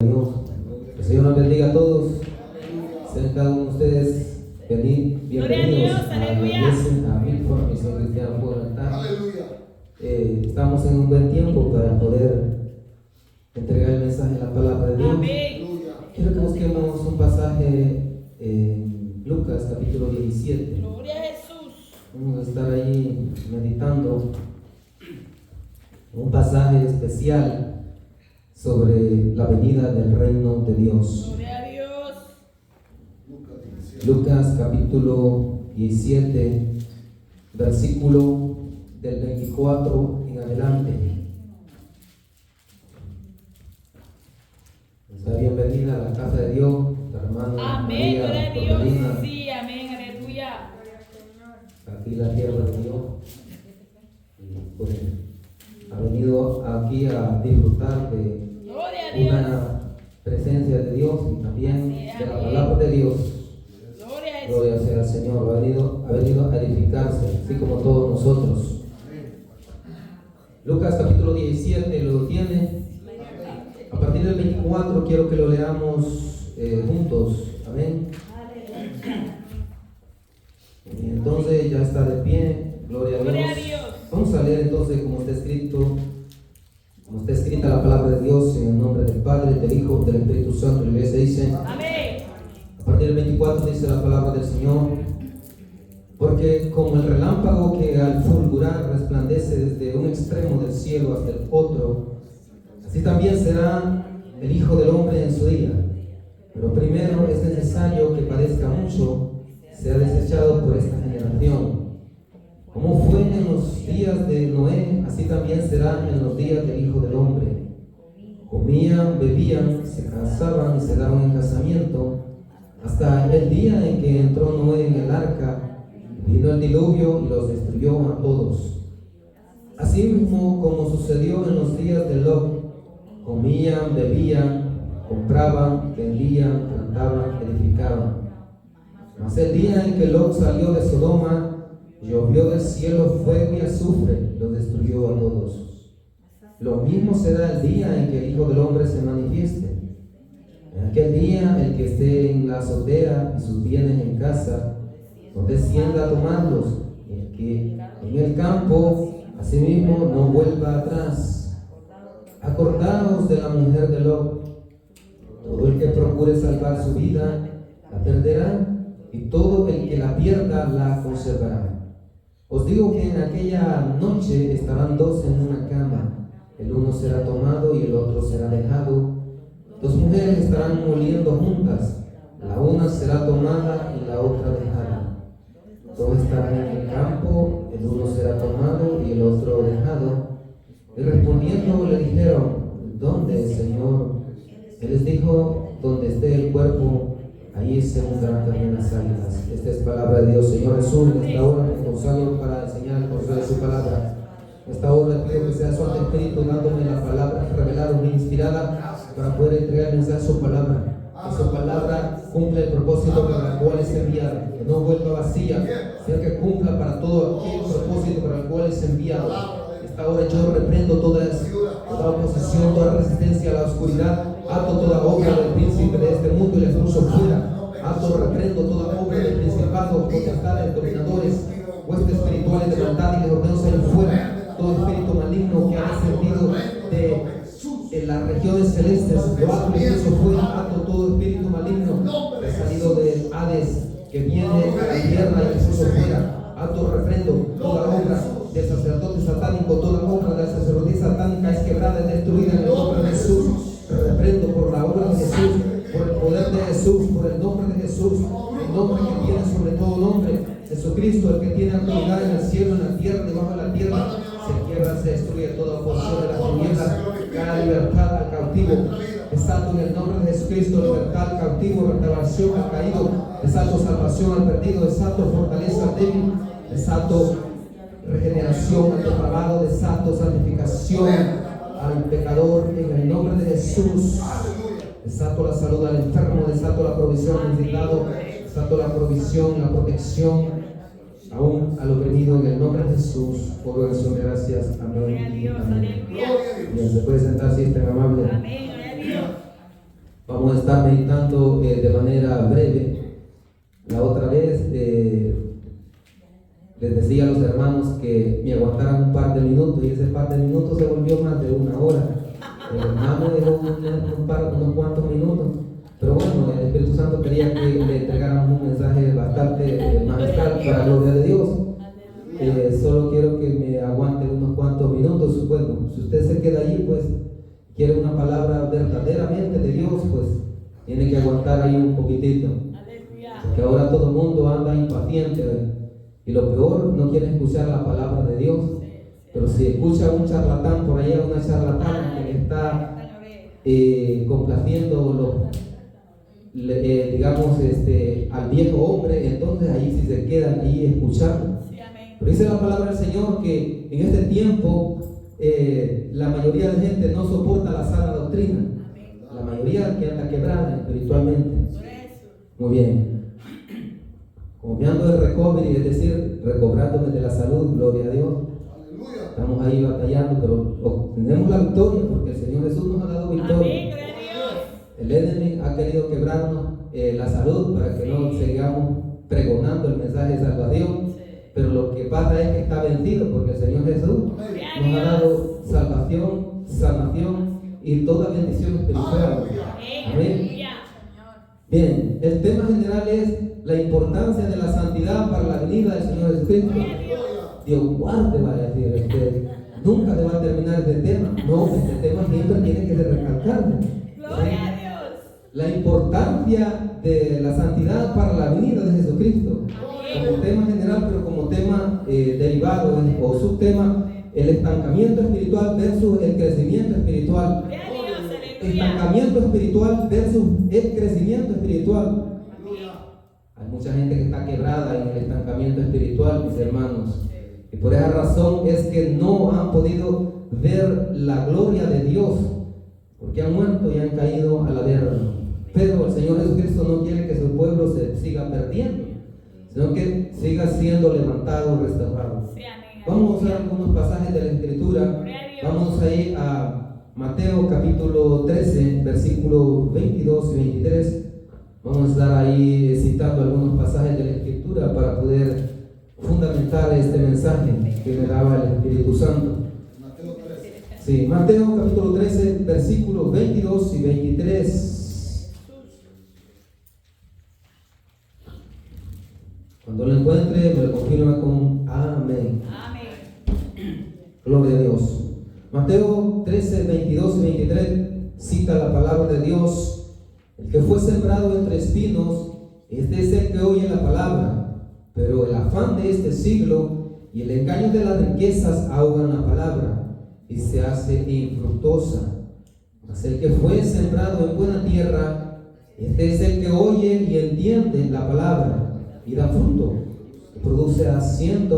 Dios. El Señor nos bendiga a todos. Sean cada uno de ustedes bienvenidos a la iglesia, a Milford, Misión Cristiana Fuego del Altar. Estamos en un buen tiempo para poder entregar el mensaje de la palabra de Dios. Quiero que busquemos un pasaje en Lucas capítulo 17. Gloria a Jesús. Vamos a estar ahí meditando un pasaje especial sobre la venida del reino de Dios. Gloria a Dios. Lucas capítulo 17, versículo del 24 en adelante. Está bienvenida a la casa de Dios, la hermana Amén. Gloria María a Dios. Cordelina. Sí, amén. Aleluya. Aquí la tierra de Dios. Y pues ha venido aquí a disfrutar de Gloria a Dios. una presencia de Dios y también de la palabra de Dios. Gloria a Jesús. Gloria sea al Señor. Ha venido a edificarse, así como todos nosotros. Lucas capítulo 17 lo tiene. A partir del 24 quiero que lo leamos juntos. Amén. Entonces ya está de pie. Gloria a Dios. Gloria a Dios. Vamos a leer entonces como está escrito. Como está escrita la palabra de Dios, en el nombre del Padre, del Hijo, del Espíritu Santo. La iglesia dice, Amén. a partir del 24 dice la palabra del Señor: porque como el relámpago que al fulgurar resplandece desde un extremo del cielo hasta el otro, así también será el Hijo del Hombre en su día. Pero primero es necesario que padezca mucho, sea desechado por esta generación. Como fue en los días de Noé, así también será en los días del Hijo del Hombre. Comían, bebían, se casaban y se daban en casamiento, hasta el día en que entró Noé en el arca, vino el diluvio y los destruyó a todos. Así mismo como sucedió en los días de Lot, comían, bebían, compraban, vendían, plantaban, edificaban. Mas el día en que Lot salió de Sodoma, llovió del cielo fuego y azufre, los destruyó a todos. Lo mismo será el día en que el Hijo del Hombre se manifieste. En aquel día, el que esté en la azotea y sus bienes en casa, no descienda a tomarlos, y el que en el campo, asimismo, no vuelva atrás. Acordaos de la mujer de Lot. Todo el que procure salvar su vida, la perderá, y todo el que la pierda, la conservará. Os digo que en aquella noche estarán dos en una cama, el uno será tomado y el otro será dejado. Dos mujeres estarán moliendo juntas, la una será tomada y la otra dejada. Dos estarán en el campo, el uno será tomado y el otro dejado. Y respondiendo le dijeron: ¿dónde, Señor? Él les dijo: donde esté el cuerpo, ahí se hundirán también las águilas. Esta es palabra de Dios. Señor Jesús, en esta hora me consagro para enseñar el consejo de su palabra. En esta hora pido que sea su Santo Espíritu dándome la palabra revelada, una inspirada, para poder entregar el mensaje de su palabra. Que su palabra cumpla el propósito para el cual es enviada, que no vuelva vacía, sino que cumpla para todo aquel propósito para el cual es enviado. En esta hora yo reprendo toda oposición, toda resistencia a la oscuridad, ato toda obra del príncipe de este mundo y la expulso fuera. Ato, reprendo toda obra del principado, potestades, dominadores, huestes espirituales de maldad, y les ordeno salir fuera. Todo espíritu maligno que ha descendido de las regiones celestes, lo ato y expulso fuera. Ato todo espíritu maligno que ha salido de Hades, que viene de la tierra, y expulso fuera. Ato, reprendo toda obra del sacerdote satánico, toda obra de la sacerdotisa satánica es quebrada y destruida en el nombre de Jesús. Reprendo por la obra de Jesús, por el poder de Jesús, por el nombre de Jesús, el nombre que tiene sobre todo nombre, Jesucristo, el que tiene autoridad en el cielo, en la tierra, debajo de la tierra. Se quiebra, se destruye toda oposición de las tinieblas, cada libertad al cautivo. Desato en el nombre de Jesucristo libertad al cautivo, restauración al caído, desato salvación al perdido, desato fortaleza al débil, desato regeneración al depravado, desato santificación al pecador en el nombre de Jesús. Desato la salud al enfermo, desato la provisión al necesitado, desato la provisión, la protección aún al oprimido en el nombre de Jesús. Por oración de gracias. Amén. Gloria a Dios. Amén. Aleluya. Bien, se puede sentar si es tan amable. Amén. Gloria a Dios. Vamos a estar meditando de manera breve. La otra vez les decía a los hermanos que me aguantaran un par de minutos y ese par de minutos se volvió más de una hora. El hermano dejó unos cuantos minutos, pero bueno, el Espíritu Santo quería que le entregáramos un mensaje bastante magistral para la gloria de Dios. Solo quiero que me aguante unos cuantos minutos. Bueno, si usted se queda allí, pues quiere una palabra verdaderamente de Dios, pues tiene que aguantar ahí un poquitito. Que ahora todo el mundo anda impaciente y lo peor, no quiere escuchar la palabra de Dios. Pero si escucha a un charlatán por allá, una charlatana que le está complaciendo digamos al viejo hombre, entonces ahí sí se quedan ahí escuchando. Pero dice la palabra del Señor que en este tiempo la mayoría de gente no soporta la sana doctrina. La mayoría que anda quebrada espiritualmente. Muy bien. Como me ando de recovery, es decir, recobrándome de la salud, gloria a Dios. Estamos ahí batallando, pero obtenemos la victoria porque el Señor Jesús nos ha dado victoria. El enemigo ha querido quebrarnos la salud para que no sigamos pregonando el mensaje de salvación. Pero lo que pasa es que está vencido porque el Señor Jesús nos ha dado salvación, sanación y toda bendición espiritual. Amén. Bien, el tema general es la importancia de la santidad para la venida del Señor Jesucristo. Dios guarde, va a decir usted. Nunca le va a terminar este tema. No, este tema siempre tiene que recalcarse. La importancia de la santidad para la venida de Jesucristo. Como tema general, pero como tema derivado o subtema, el estancamiento espiritual versus el crecimiento espiritual. Estancamiento espiritual versus el crecimiento espiritual. Hay mucha gente que está quebrada en el estancamiento espiritual, mis hermanos. Y por esa razón es que no han podido ver la gloria de Dios, porque han muerto y han caído al averno. Pero el Señor Jesucristo no quiere que su pueblo se siga perdiendo, sino que siga siendo levantado, restaurado. Vamos a usar algunos pasajes de la Escritura. Vamos a ir a Mateo capítulo 13, versículos 22 y 23. Vamos a estar ahí citando algunos pasajes de la Escritura para poder fundamentar este mensaje que me daba el Espíritu Santo. Mateo 13. Sí, Mateo capítulo 13, versículos 22 y 23. Cuando lo encuentre, me lo confirma con amén. Gloria a Dios. Mateo 13, 22 y 23 cita la palabra de Dios. El que fue sembrado entre espinos, este es el que oye la palabra, pero el afán de este siglo y el engaño de las riquezas ahogan la palabra y se hace infructuosa. Mas el que fue sembrado en buena tierra, este es el que oye y entiende la palabra y da fruto, y produce a 100,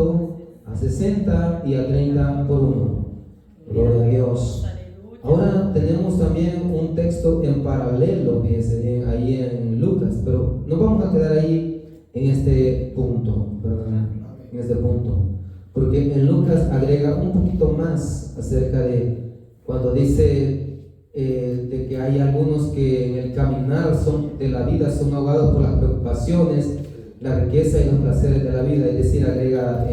a 60 y a 30 por uno. Gloria a Dios. Ahora tenemos también un texto en paralelo, fíjense bien, ahí en Lucas, pero no vamos a quedar ahí en este punto, ¿verdad? En este punto, porque en Lucas agrega un poquito más acerca de cuando dice de que hay algunos que en el caminar de la vida son ahogados por las preocupaciones, la riqueza y los placeres de la vida, es decir, agrega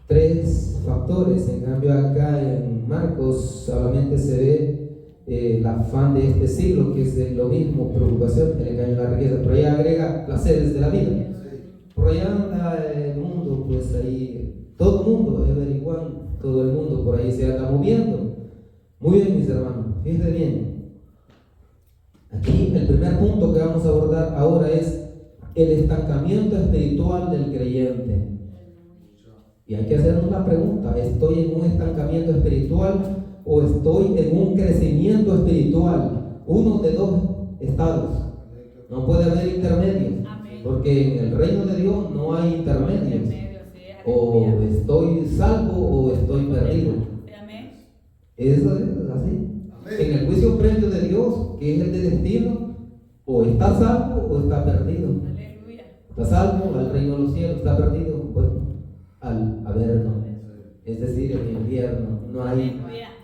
3 factores. En cambio acá en Marcos solamente se ve el afán de este siglo, que es lo mismo, preocupación, el engaño de la riqueza, pero allá agrega placeres de la vida. Por allá anda el mundo, pues ahí todo el mundo, averiguan, todo el mundo por ahí se anda moviendo. Muy bien, mis hermanos, fíjense bien. Aquí el primer punto que vamos a abordar ahora es el estancamiento espiritual del creyente. Y hay que hacernos la pregunta: ¿estoy en un estancamiento espiritual o estoy en un crecimiento espiritual? Uno de 2 estados. No puede haber intermedios, porque en el reino de Dios no hay intermedios. O estoy salvo o estoy perdido. Eso es así. En el juicio previo de Dios, que es el de destino, o está salvo o está perdido. Está salvo al reino de los cielos, está perdido, bueno, al averno, es decir, el infierno. No hay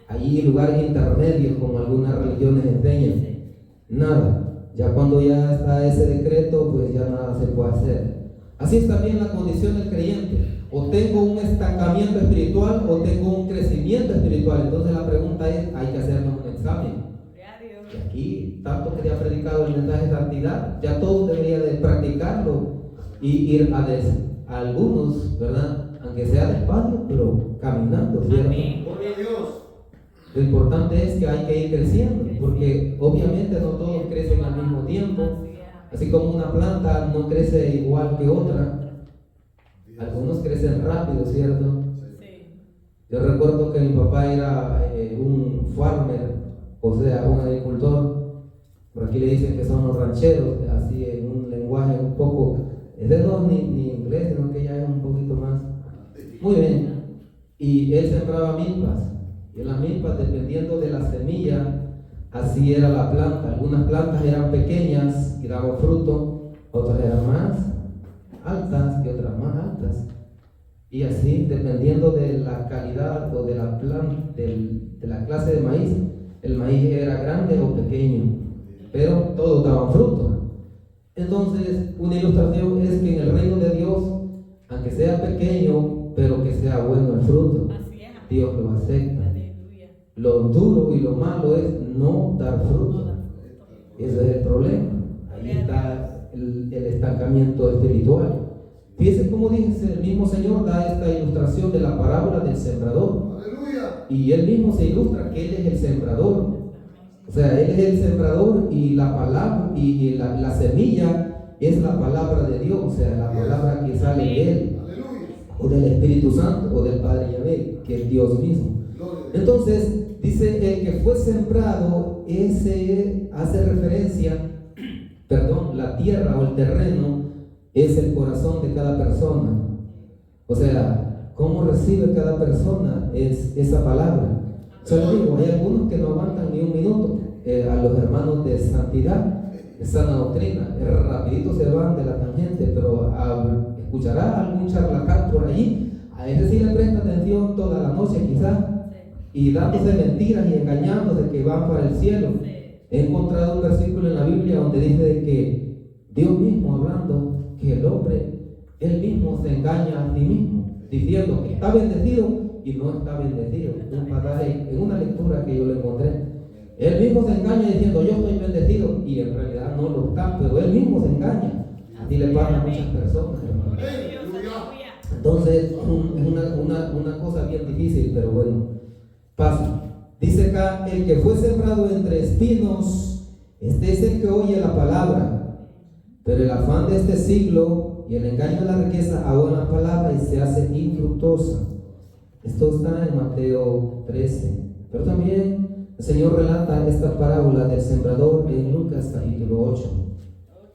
ahí lugares intermedios como algunas religiones enseñan. nada. Ya cuando ya está ese decreto, pues ya nada se puede hacer. Así es también la condición del creyente. O tengo un estancamiento espiritual o tengo un crecimiento espiritual. Entonces la pregunta es, hay que hacernos un examen. Y aquí, tanto que te ha predicado el mensaje de santidad, ya todos deberían de practicarlo y ir a algunos, ¿verdad? Aunque sea despacio, pero caminando, ¿cierto? Gloria a Dios. Lo importante es que hay que ir creciendo, porque obviamente no todos crecen al mismo tiempo. Así como una planta no crece igual que otra, algunos crecen rápido, ¿cierto? Yo recuerdo que mi papá era un farmer, o sea, un agricultor. Por aquí le dicen que son los rancheros, así en un lenguaje un poco, ese no es ni inglés, sino que ya es un poquito más. Muy bien. Y él sembraba milpas. Y en las milpas, dependiendo de la semilla, así era la planta. Algunas plantas eran pequeñas y daban fruto, otras eran más altas y otras más altas. Y así, dependiendo de la calidad o de la planta, de la clase de maíz, el maíz era grande o pequeño, pero todos daban fruto. Entonces, una ilustración es que en el reino de Dios, aunque sea pequeño, pero que sea bueno el fruto, Dios lo acepta. Lo duro y lo malo es no dar fruto. Ese es el problema. Ahí está el estancamiento espiritual. Fíjense cómo dice, el mismo Señor da esta ilustración de la parábola del sembrador. Aleluya. Y él mismo se ilustra que él es el sembrador. O sea, él es el sembrador y la palabra y la semilla es la palabra de Dios, o sea, la palabra que sale de él, o del Espíritu Santo, o del Padre Yahvé, que es Dios mismo. Entonces, dice, el que fue sembrado, ese hace referencia, la tierra o el terreno es el corazón de cada persona. O sea, cómo recibe cada persona es esa palabra. Solo digo, hay algunos que no aguantan ni un minuto. A los hermanos de santidad, de sana doctrina, rapidito se van de la tangente, pero escuchará algún charlatán por allí, a ese sí le presta atención toda la noche quizás, y dándose mentiras y engañándose que van para el cielo. He encontrado un versículo en la Biblia donde dice de que Dios mismo hablando, que el hombre, él mismo se engaña a sí mismo, diciendo que está bendecido y no está bendecido. Un pasaje en una lectura que yo le encontré. Él mismo se engaña diciendo yo estoy bendecido y en realidad no lo está, pero él mismo se engaña. Así le pasa a muchas personas, hermano. Entonces es una cosa bien difícil, pero bueno, pasa. Dice acá, el que fue sembrado entre espinos, este es el que oye la palabra, pero el afán de este siglo y el engaño de la riqueza ahogan la palabra y se hace infructuosa. Esto está en Mateo 13, pero también el Señor relata esta parábola del sembrador en Lucas capítulo 8.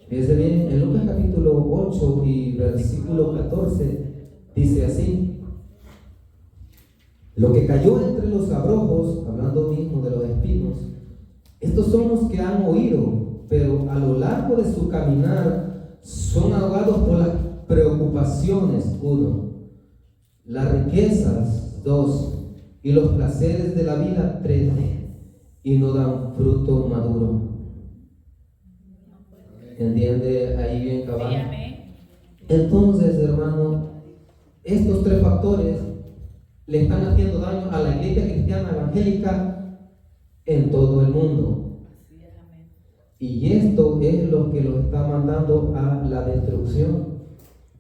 Fíjense bien, en Lucas capítulo 8 y versículo 14 dice así: lo que cayó entre los abrojos, hablando mismo de los espinos, estos son los que han oído, pero a lo largo de su caminar son ahogados por las preocupaciones, 1, las riquezas, 2, y los placeres de la vida, 3, y no dan fruto maduro. ¿Entiende? Ahí bien cabal. Entonces, hermano, estos 3 factores le están haciendo daño a la iglesia cristiana evangélica en todo el mundo. Y esto es lo que los está mandando a la destrucción.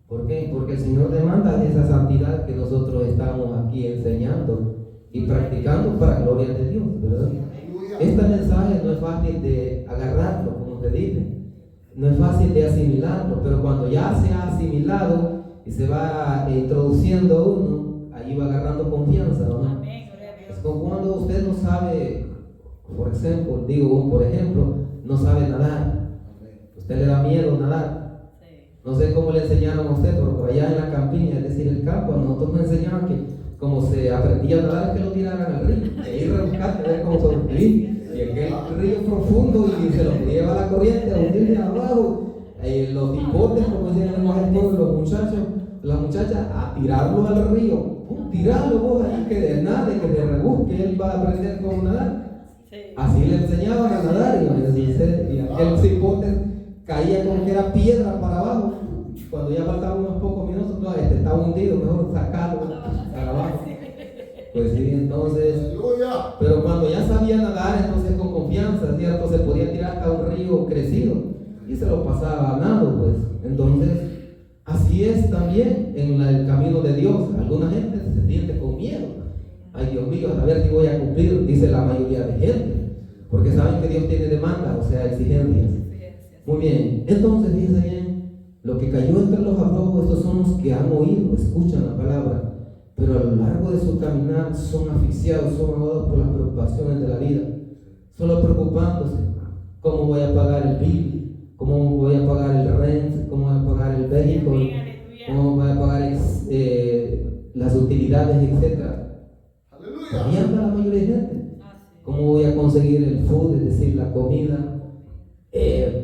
¿Por qué? Porque el Señor demanda esa santidad que nosotros estamos aquí enseñando y practicando para gloria de Dios, ¿verdad? Este mensaje no es fácil de agarrarlo, como se dice. No es fácil de asimilarlo, pero cuando ya se ha asimilado y se va introduciendo uno, ahí va agarrando confianza, ¿no? Es como cuando usted no sabe, por ejemplo, no sabe nadar. Usted le da miedo nadar. No sé cómo le enseñaron a usted, pero por allá en la campiña, es decir, el campo, a nosotros nos enseñaban que como se aprendía a nadar, que lo tiraran al río, y ahí rebuscaste a ver cómo sobrevivir. Y aquel río profundo y se lo lleva la corriente a hundirse abajo. Los hipotes, como decían en los las muchachas, a tirarlo al río. Tirarlo vos ahí, que de nada, que te rebusque, él va a aprender cómo nadar. Así le enseñaban a nadar, y el cipote caía como que era piedra para abajo. Cuando ya faltaban unos pocos minutos, no, estaba hundido, mejor sacarlo para abajo. Pues sí, entonces, pero cuando ya sabía nadar, entonces con confianza, ¿cierto? Se podía tirar hasta un río crecido y se lo pasaba nado, pues. Entonces, así es también en el camino de Dios. Alguna gente se siente con miedo. Ay, Dios mío, a ver si voy a cumplir, dice la mayoría de gente, porque saben que Dios tiene demandas, o sea, exigencias. Muy bien, entonces fíjense bien, lo que cayó entre los abrojos, estos son los que han oído, escuchan la palabra, pero a lo largo de su caminar son asfixiados, son ahogados por las preocupaciones de la vida, solo preocupándose: ¿cómo voy a pagar el bill? ¿Cómo voy a pagar el rent? ¿Cómo voy a pagar el vehículo? ¿Cómo voy a pagar las utilidades, etcétera? Ahí anda la mayoría de gente. ¿Cómo voy a conseguir el food, es decir, la comida?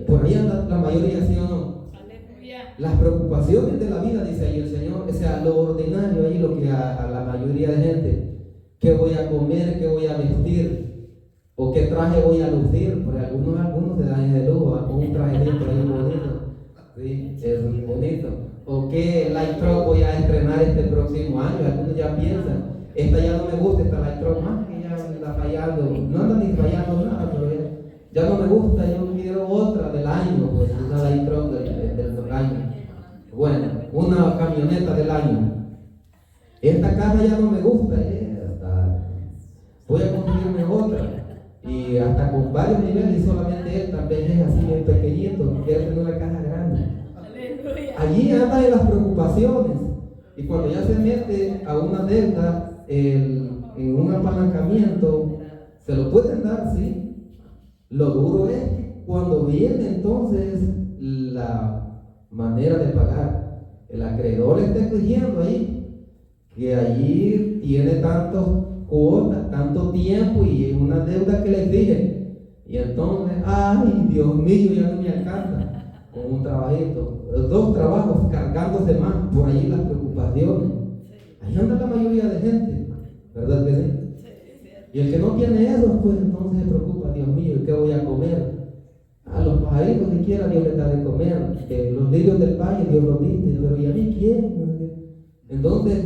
Por ahí anda la mayoría, ¿sí o no? Las preocupaciones de la vida, dice ahí el Señor, o sea, lo ordinario ahí, lo que a la mayoría de gente: ¿qué voy a comer? ¿Qué voy a vestir? ¿O qué traje voy a lucir? Porque algunos se dan de lujo, con un trajecito ahí bonito, ¿sí? Es bonito. ¿O qué light truck voy a estrenar este próximo año? Algunos ya piensan: esta ya no me gusta, esta light truck más que ya está fallando, no anda ni fallando nada, pero ya no me gusta, yo quiero otra del año, pues una light truck del año. Bueno, una camioneta del año. Esta casa ya no me gusta, voy a conseguirme otra. Y hasta con varios niveles, y solamente él tal vez es así bien pequeñito, quiere tener una casa grande. Allí anda en las preocupaciones. Y cuando ya se mete a una deuda, en un apalancamiento, se lo pueden dar, sí. Lo duro es cuando viene entonces la manera de pagar. El acreedor le está exigiendo ahí que allí tiene tantas cuotas, tanto tiempo y una deuda que le exigen. Y entonces, ay, Dios mío, ya no me alcanza con un trabajito, 2 trabajos cargándose más, por ahí las preocupaciones. Ahí anda la mayoría de gente, ¿verdad que sí? Y el que no tiene eso, pues entonces se preocupa: Dios mío, ¿qué voy a comer? A los pajaritos siquiera Dios les da de comer, los lirios del valle Dios los dice, pero ¿y a mí quién? Entonces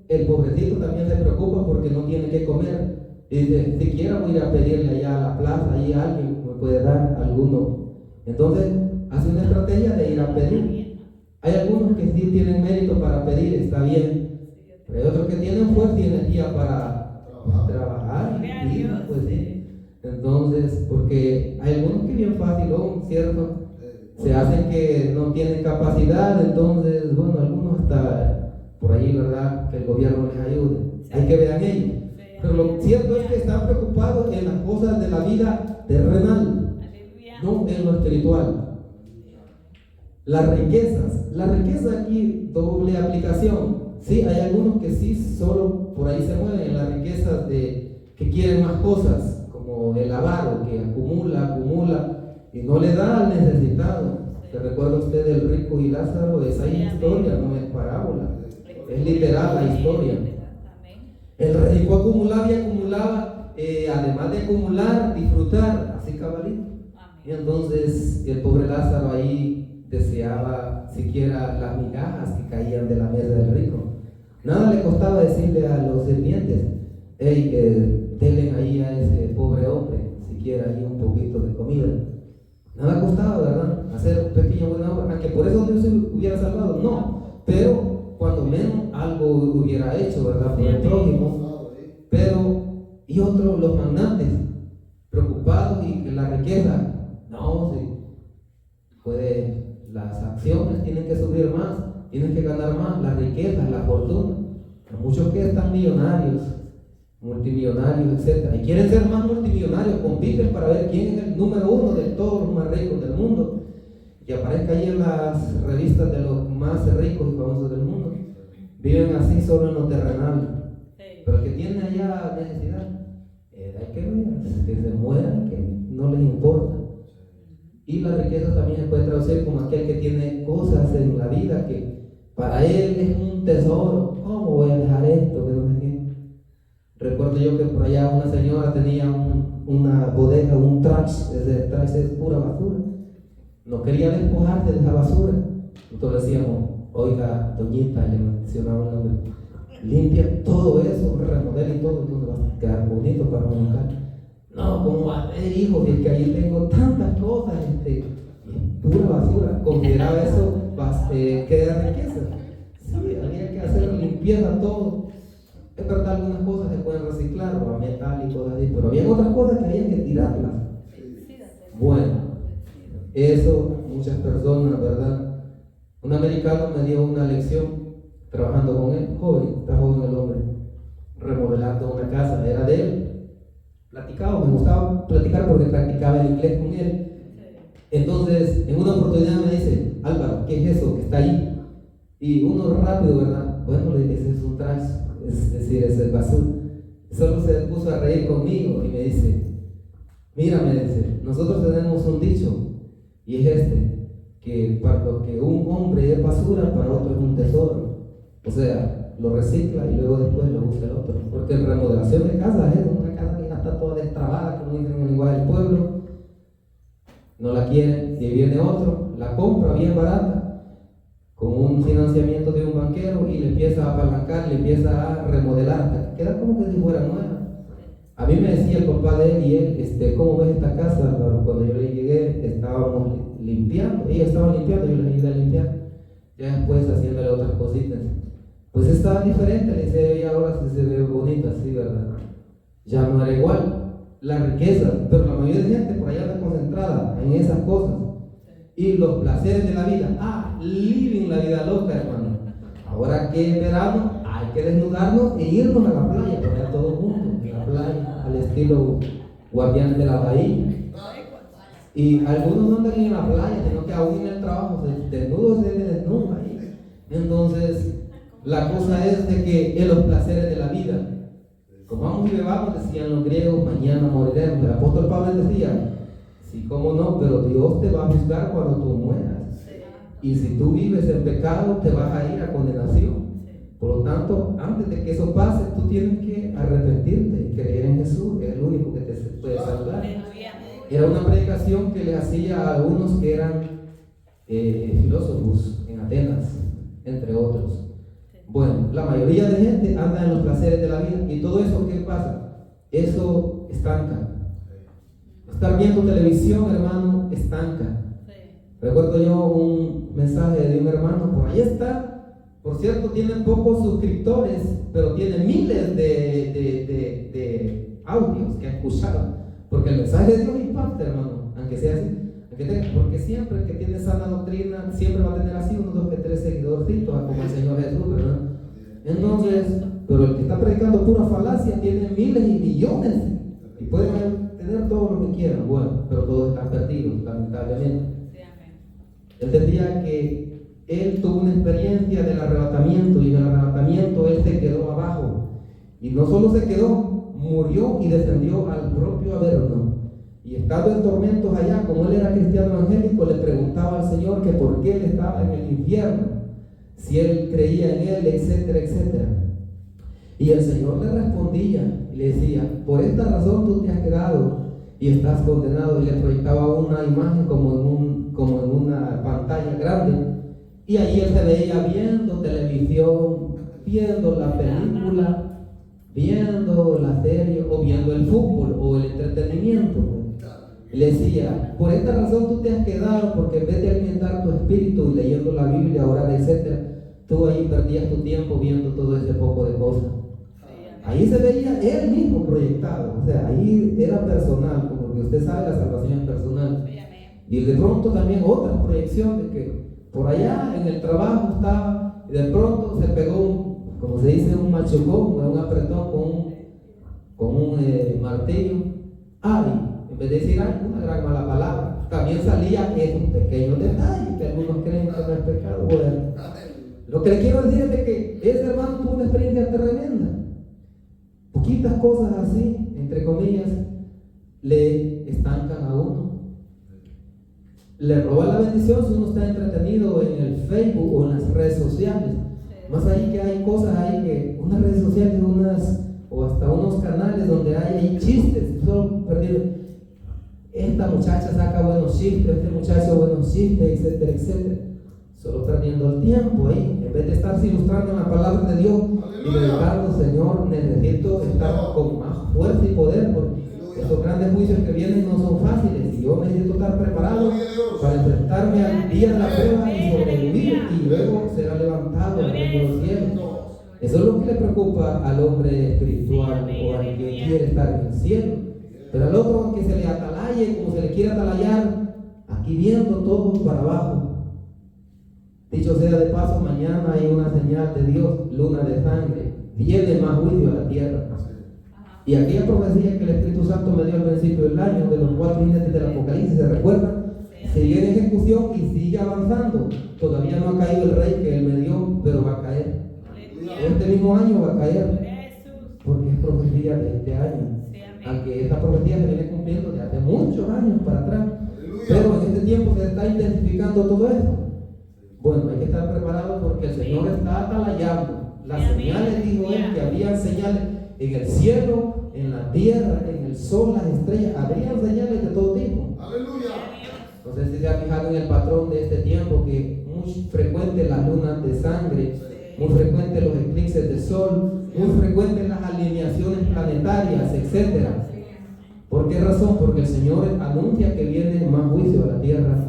el pobrecito también se preocupa porque no tiene que comer. Y dice: siquiera voy a ir a pedirle allá a la plaza, ahí alguien me puede dar alguno. Entonces hace una estrategia de ir a pedir. Hay algunos que sí tienen mérito para pedir, está bien, pero hay otros que tienen fuerza y energía para trabajar y pedir, pues sí. Entonces, porque hay algunos que bien fácil, ¿cierto? Se hacen que no tienen capacidad, entonces, bueno, algunos hasta por ahí, ¿verdad? Que el gobierno les ayude. Hay que ver en ellos. Pero lo cierto es que están preocupados en las cosas de la vida terrenal, no en lo espiritual. Las riquezas. La riqueza aquí, doble aplicación. Sí, hay algunos que sí, solo por ahí se mueven en las riquezas que quieren más cosas, como el avaro, que acumula y no le da al necesitado. ¿Se recuerda usted del rico y Lázaro? Esa historia, no es parábola, es literal la historia. El rico acumulaba y acumulaba, además de acumular, disfrutar, así cabalito. Y entonces el pobre Lázaro ahí deseaba siquiera las migajas que caían de la mesa del rico. Nada le costaba decirle a los sirvientes: hey, denle ahí a ese pobre hombre siquiera ahí un poquito de comida. Nada costaba, ¿verdad? Hacer un pequeño buena obra, aunque por eso Dios se hubiera salvado, no, pero cuando menos algo hubiera hecho, ¿verdad? Por el prójimo. Pero, y otros, los magnates, preocupados y que la riqueza, no, sí, las acciones tienen que subir más, tienen que ganar más, las riquezas, la fortuna. Hay muchos que están millonarios, multimillonarios, etc. Y quieren ser más multimillonarios, compiten para ver quién es el número 1 de todos los más ricos del mundo. Y aparezca ahí en las revistas de los más ricos y famosos del mundo. Viven así solo en lo terrenal. Pero el que tiene allá necesidad, hay que ver, que se mueran, que no les importa. Y la riqueza también se puede traducir como aquel que tiene cosas en la vida que para él es un tesoro. ¿Cómo voy a dejar esto? Que no sé qué. Recuerdo yo que por allá una señora tenía un una bodega, un trash, ese trash es pura basura. No quería despojarse de esa basura. Entonces decíamos, oiga, doñita, le mencionaba el nombre, limpia todo eso, remodela y todo, entonces va a quedar bonito para un local. No, ¿cómo va a ser, hijo? Es que allí tengo tantas cosas, y es pura basura. Consideraba eso que era riqueza. Sí, había que hacer limpieza todo. Es verdad, algunas cosas se pueden reciclar, o a metal y cosas así, pero había otras cosas que había que tirarlas. Bueno, eso muchas personas, ¿verdad? Un americano me dio una lección trabajando con él, joven, está joven el hombre, remodelando una casa, era de él. Me gustaba platicar porque practicaba el inglés con él. Entonces, en una oportunidad me dice, Álvaro, ¿qué es eso que está ahí? Y uno rápido, ¿verdad? Bueno, le dice, ese es un trash, es decir, ese es basura. Solo se puso a reír conmigo y me dice, mira, me dice, nosotros tenemos un dicho, y es este, que para lo que un hombre es basura, para otro es un tesoro. O sea, lo recicla y luego después lo usa el otro. Porque en remodelación de casas es una casa que ya está toda destrabada, como dicen en el lenguaje del pueblo, no la quieren, y viene otro, la compra bien barata, con un financiamiento de un banquero y le empieza a apalancar, le empieza a remodelar hasta que queda como que si fuera nueva. A mí me decía el papá de él y él, ¿cómo ves esta casa? Cuando yo le llegué, estábamos limpiando, ella estaba limpiando, yo le ayudé a limpiar, ya después haciéndole otras cositas. Pues estaba diferente, le dice, y ahora sí se ve bonita, sí, ¿verdad? Ya no era igual. La riqueza, pero la mayoría de gente por allá está concentrada en esas cosas. Y los placeres de la vida, living la vida loca, hermano. Ahora que es verano, hay que desnudarnos e irnos a la playa, para todo el mundo, en la playa, al estilo Guardianes de la Bahía. Y algunos no andan en la playa, sino que aún en el trabajo, desnudos se desnudan ahí. Entonces, la cosa es de que en los placeres de la vida, comamos y bebamos, decían los griegos, mañana moriremos. El apóstol Pablo decía, sí, cómo no, pero Dios te va a juzgar cuando tú mueras. Y si tú vives en pecado, te vas a ir a condenación. Por lo tanto, antes de que eso pase, tú tienes que arrepentirte y creer en Jesús, que es el único que te puede salvar. Era una predicación que le hacía a algunos que eran filósofos en Atenas, entre otros. Bueno, la mayoría de gente anda en los placeres de la vida y todo eso, ¿qué pasa? Eso estanca. Estar viendo televisión, hermano, estanca. Recuerdo yo un mensaje de un hermano, por ahí está, por cierto, tiene pocos suscriptores, pero tiene miles de audios que ha escuchado, porque el mensaje de Dios impacta, hermano, aunque sea así. Porque siempre el que tiene sana doctrina siempre va a tener así unos 2 que 3 seguidorcitos, como el Señor Jesús, ¿verdad? Entonces, pero el que está predicando pura falacia tiene miles y millones y pueden tener todo lo que quieran, bueno, pero todos están perdidos, lamentablemente. Él decía que él tuvo una experiencia del arrebatamiento y en el arrebatamiento él se quedó abajo y no solo se quedó, murió y descendió al propio Averno. Y estando en tormentos allá, como él era cristiano evangélico, le preguntaba al Señor que por qué él estaba en el infierno, si él creía en él, etcétera, etcétera. Y el Señor le respondía y le decía, por esta razón tú te has quedado y estás condenado. Y le proyectaba una imagen como en una pantalla grande. Y allí él se veía viendo televisión, viendo la película, viendo la serie o viendo el fútbol o el entretenimiento. Le decía, por esta razón tú te has quedado, porque en vez de alimentar tu espíritu y leyendo la Biblia, orar, etc., tú ahí perdías tu tiempo viendo todo ese poco de cosas. Ahí se veía él mismo proyectado, o sea, ahí era personal, como que usted sabe, la salvación es personal. Y de pronto también otra proyección de que por allá en el trabajo estaba, y de pronto se pegó como se dice, un machucón, un apretón con un martillo. ¡Ay! En vez de decir una gran mala palabra, también salía un pequeño detalle que algunos creen que no es pecado. Bueno, lo que le quiero decir es de que ese hermano tuvo una experiencia tremenda. Poquitas cosas así, entre comillas, le estancan a uno. Le roba la bendición si uno está entretenido en el Facebook o en las redes sociales. Más ahí que hay cosas ahí que unas redes sociales, o hasta unos canales donde hay ahí chistes, solo perdido. Esta muchacha saca buenos chistes, este muchacho buenos chistes, etcétera, etcétera. Solo perdiendo el tiempo ahí, en vez de estarse ilustrando en la palabra de Dios y dedicando, Señor, necesito estar con más fuerza y poder, porque esos grandes juicios que vienen no son fáciles y yo necesito estar preparado para enfrentarme al día de la prueba y sobrevivir y luego será levantado al reino de los cielos. Eso es lo que le preocupa al hombre espiritual o al que quiere estar en el cielo. Pero al otro que se le atalaye como se le quiere atalayar, aquí viendo todo para abajo. Dicho sea de paso, mañana hay una señal de Dios, luna de sangre, viene más juicio a la tierra. Y aquella profecía que el Espíritu Santo me dio al principio del año, de los 4 jinetes del Apocalipsis, ¿se recuerdan? Sigue en ejecución y sigue avanzando. Todavía no ha caído el rey que él me dio, pero va a caer. Este mismo año va a caer, porque es profecía de este año. Aunque esta profecía se viene cumpliendo de hace muchos años para atrás. Pero en este tiempo se está intensificando todo esto. Bueno, hay que estar preparado porque el Señor está atalayando. Las señales, dijo él, que había señales en el cielo, en la tierra, en el sol, las estrellas. Habrían señales de todo tipo. Aleluya. No sé si se ha fijado en el patrón de este tiempo, que muy frecuente las lunas de sangre, muy frecuente los eclipses de sol, muy frecuente las alineaciones planetarias, etc. ¿Por qué razón? Porque el Señor anuncia que viene más juicio a la tierra.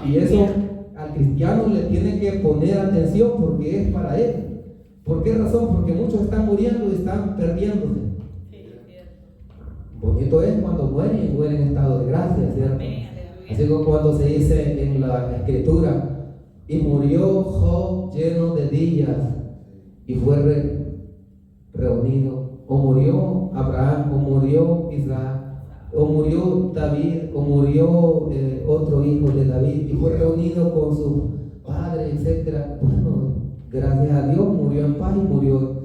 Y eso al cristiano le tiene que poner atención porque es para él. ¿Por qué razón? Porque muchos están muriendo y están perdiéndose. Bonito es cuando mueren y mueren en estado de gracia, ¿cierto? Así como cuando se dice en la Escritura, y murió Job lleno de días y fue reunido, o murió Abraham, o murió Isaac, o murió David, o murió otro hijo de David y fue reunido con su padre, etc. Bueno, gracias a Dios murió en paz y murió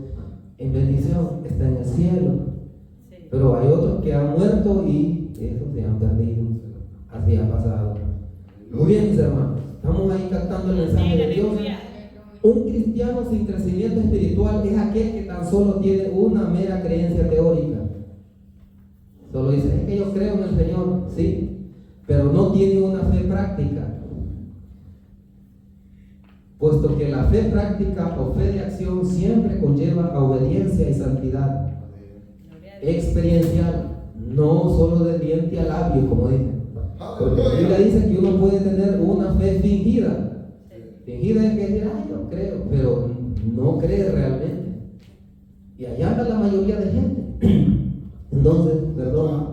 en bendición, está en el cielo. Pero hay otros que han muerto y esos se han perdido. Así ha pasado. Muy bien, mis hermanos, estamos ahí captando el mensaje de Dios. Un cristiano sin crecimiento espiritual es aquel que tan solo tiene una mera creencia teórica. Solo dice, es que yo creo en el Señor, sí, pero no tiene una fe práctica. Puesto que la fe práctica o fe de acción siempre conlleva a obediencia y santidad experiencial, no solo de diente a labio, como dicen. Porque la Biblia dice que uno puede tener una fe fingida. Fingida es que decir, yo creo, pero no cree realmente. Y allá anda la mayoría de gente. Entonces, perdón,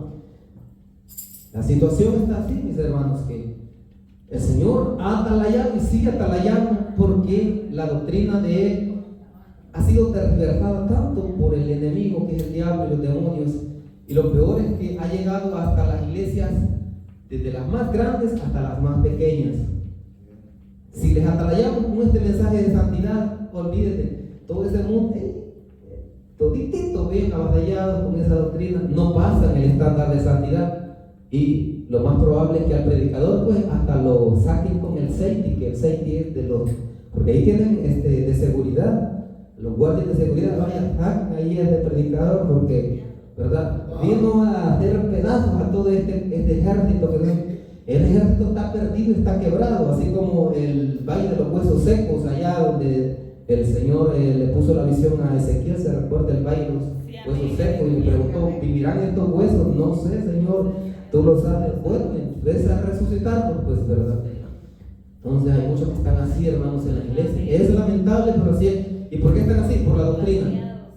la situación está así, mis hermanos, que el Señor ha atalayado y sigue atalayando porque la doctrina de Él ha sido tergiversada tanto por el enemigo que es el diablo y los demonios, y lo peor es que ha llegado hasta las iglesias, desde las más grandes hasta las más pequeñas. Si les atalayamos con este mensaje de santidad, olvídate, todo ese mundo, toditito bien abasallados con esa doctrina, no pasan el estándar de santidad, y lo más probable es que al predicador pues hasta lo saquen con el safety, que el safety es de los, porque ahí tienen de seguridad, los guardias de seguridad, sacan ahí al predicador porque, ¿verdad? Vino a hacer pedazos a todo este ejército que el ejército está perdido, está quebrado, así como el valle de los huesos secos, allá donde el Señor le puso la visión a Ezequiel, se recuerda el valle de los huesos secos, y le preguntó, ¿vivirán estos huesos? No sé, Señor, tú lo sabes. Bueno, ves a resucitarlos, pues, ¿verdad? Entonces hay muchos que están así, hermanos, en la iglesia. Es lamentable, pero así es. ¿Y por qué están así? Por la doctrina.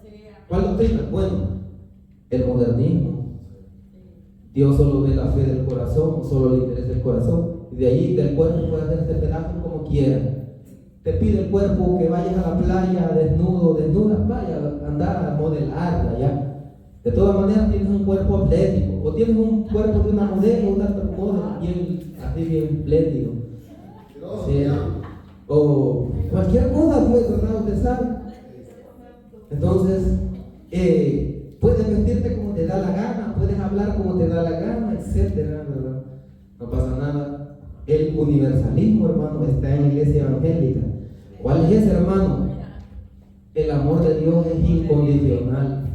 ¿Cuál doctrina? Bueno, el modernismo. Dios solo ve la fe del corazón, solo le interesa el corazón. Y de allí del cuerpo puede hacerse pedazos como quiera. Te pide el cuerpo que vayas a la playa desnudo, desnuda, vaya, andar a modelarla ya. De todas maneras tienes un cuerpo atlético, o tienes un cuerpo de una modelo, una modelo bien, así bien espléndido. Sí. O cualquier cosa, pues, ¿verdad? Usted sabe. Entonces, puedes vestirte como te da la gana, puedes hablar como te da la gana, etcétera, ¿verdad? No pasa nada. El universalismo, hermano, está en la iglesia evangélica. ¿Cuál es ese, hermano? El amor de Dios es incondicional.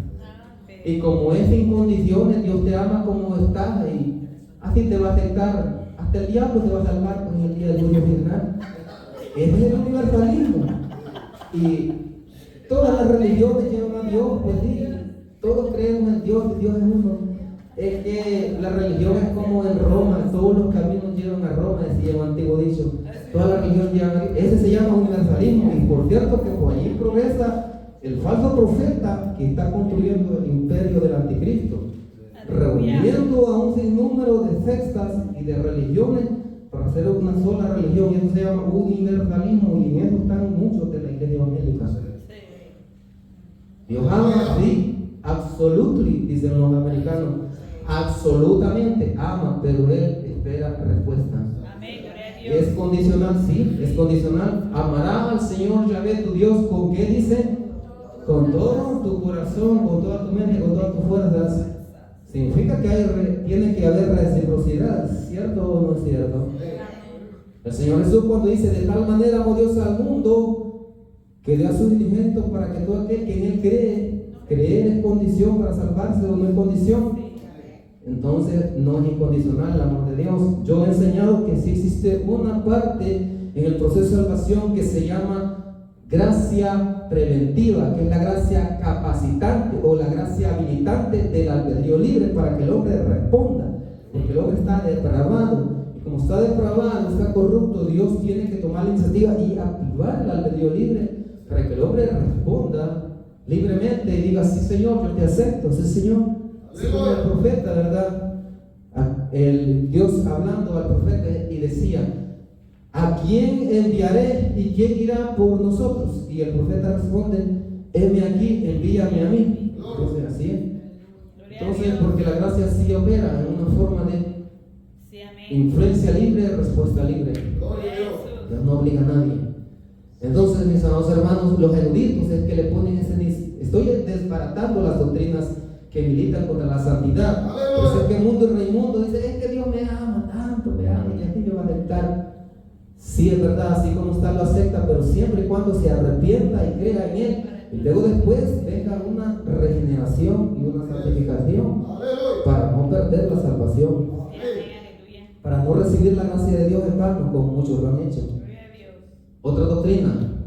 Y como es sin condiciones, Dios te ama como estás y así te va a aceptar. Hasta el diablo te va a salvar en el día del juicio final. Ese es el universalismo. Y todas las religiones llevan a Dios, pues sí, todos creemos en Dios y Dios es uno. Es que la religión es como en Roma, todos los caminos llevan a Roma, decía un antiguo dicho. Todas las religiones llevan a Dios. Ese se llama universalismo. Y por cierto que por allí progresa el falso profeta que está construyendo el imperio del anticristo, reuniendo a un sinnúmero de sectas y de religiones para hacer una sola religión, y eso se llama universalismo, y en eso están muchos de la iglesia evangélica. Dios ama, sí, absolutely, dicen los americanos, absolutamente ama, pero Él espera respuesta. Es condicional, sí, es condicional. Amarás al Señor Yahvé tu Dios, ¿con qué dice? Con todo tu corazón, con toda tu mente, con todas tus fuerzas. Significa que tiene que haber reciprocidad, ¿cierto o no es cierto? El Señor Jesús cuando dice, de tal manera amó Dios al mundo, que dio a su diligente para que todo aquel que en Él cree, creer es condición para salvarse o no es condición. Entonces no es incondicional el amor de Dios. Yo he enseñado que sí existe una parte en el proceso de salvación que se llama gracia preventiva, que es la gracia capacitante o la gracia habilitante del albedrío libre para que el hombre responda, porque el hombre está depravado, y como está depravado, está corrupto, Dios tiene que tomar la iniciativa y activar el albedrío libre para que el hombre responda libremente y diga, sí Señor, yo te acepto, sí Señor. Así como el profeta, ¿verdad? El Dios hablando al profeta y decía, ¿a quién enviaré y quién irá por nosotros? Y el profeta responde, heme aquí, envíame a mí. Entonces así es. Entonces, porque la gracia sí opera en una forma de influencia libre, respuesta libre. Dios no obliga a nadie. Entonces, mis amados hermanos, los eruditos es que le ponen estoy desbaratando las doctrinas que militan contra la santidad. Por eso es que Mundo y Raimundo dice, es que Dios me ama tanto, me ama, y así me va a aceptar. Sí, es verdad, así como está lo acepta, pero siempre y cuando se arrepienta y crea en Él, y luego después venga una regeneración y una santificación para no perder la salvación, para no recibir la gracia de Dios en vano, como muchos lo han hecho. Otra doctrina,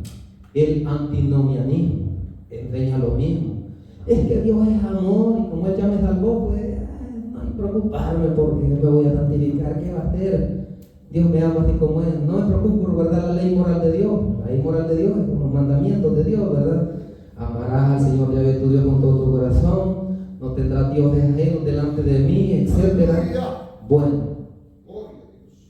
el antinomianismo, enseña lo mismo. Es que Dios es amor y como Él ya me salvó, pues no hay que preocuparme porque me voy a santificar. ¿Qué va a hacer? Dios me ama así como es. No me preocupo por guardar la ley moral de Dios. La ley moral de Dios es como los mandamientos de Dios, ¿verdad? Amarás al Señor Yahvé tu Dios con todo tu corazón. No tendrás dioses ajenos delante de mí, etc. Bueno,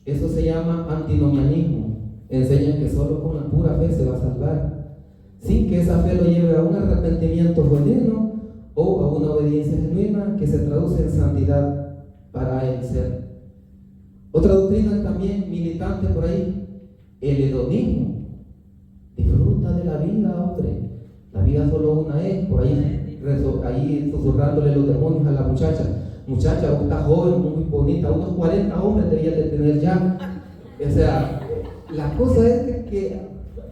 eso se llama antinomianismo. Enseñan que solo con la pura fe se va a salvar, sin que esa fe lo lleve a un arrepentimiento genuino o a una obediencia genuina que se traduce en santidad para el ser. Otra doctrina también militante por ahí, el hedonismo. Disfruta de la vida, hombre. La vida solo una es. Por ahí susurrándole los demonios a la muchacha. Muchacha, vos estás joven, muy bonita, unos 40 hombres debías de tener ya. O sea, la cosa es que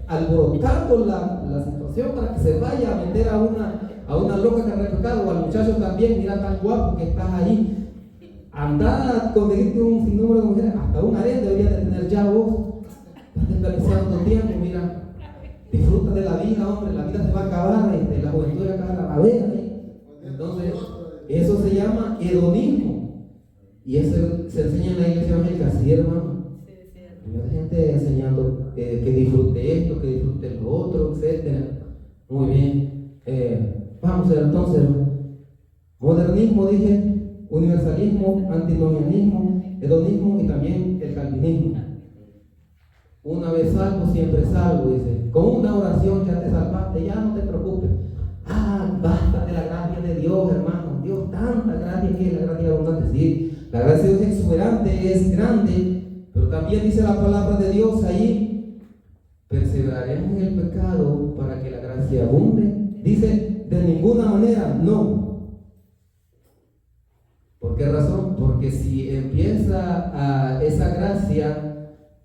alborotando la situación para que se vaya a meter a una loca que ha pecado, o al muchacho también, mira tan guapo que estás ahí. Andar a conseguirte un sinnúmero de mujeres, hasta un harén deberías de tener ya vos. Estás desperdiciando tiempo, mira. Disfruta de la vida, hombre, la vida se va a acabar, la juventud va a acabar a ver. Entonces, eso se llama hedonismo. Y eso se enseña en la iglesia evangélica, sí, hermano. Hay gente enseñando que disfrute esto, que disfrute lo otro, etc. Muy bien. Vamos a ver entonces. Modernismo, dije. Universalismo, antinomianismo, hedonismo y también el calvinismo. Una vez salvo, siempre salvo, dice. Con una oración ya te salvaste, ya no te preocupes. Basta de la gracia de Dios, hermano. Dios, tanta gracia que es la gracia abundante. Sí, la gracia de Dios es exuberante, es grande, pero también dice la palabra de Dios ahí: perseveraremos en el pecado para que la gracia abunde. Dice, de ninguna manera, no. ¿Por qué razón? Porque si empieza esa gracia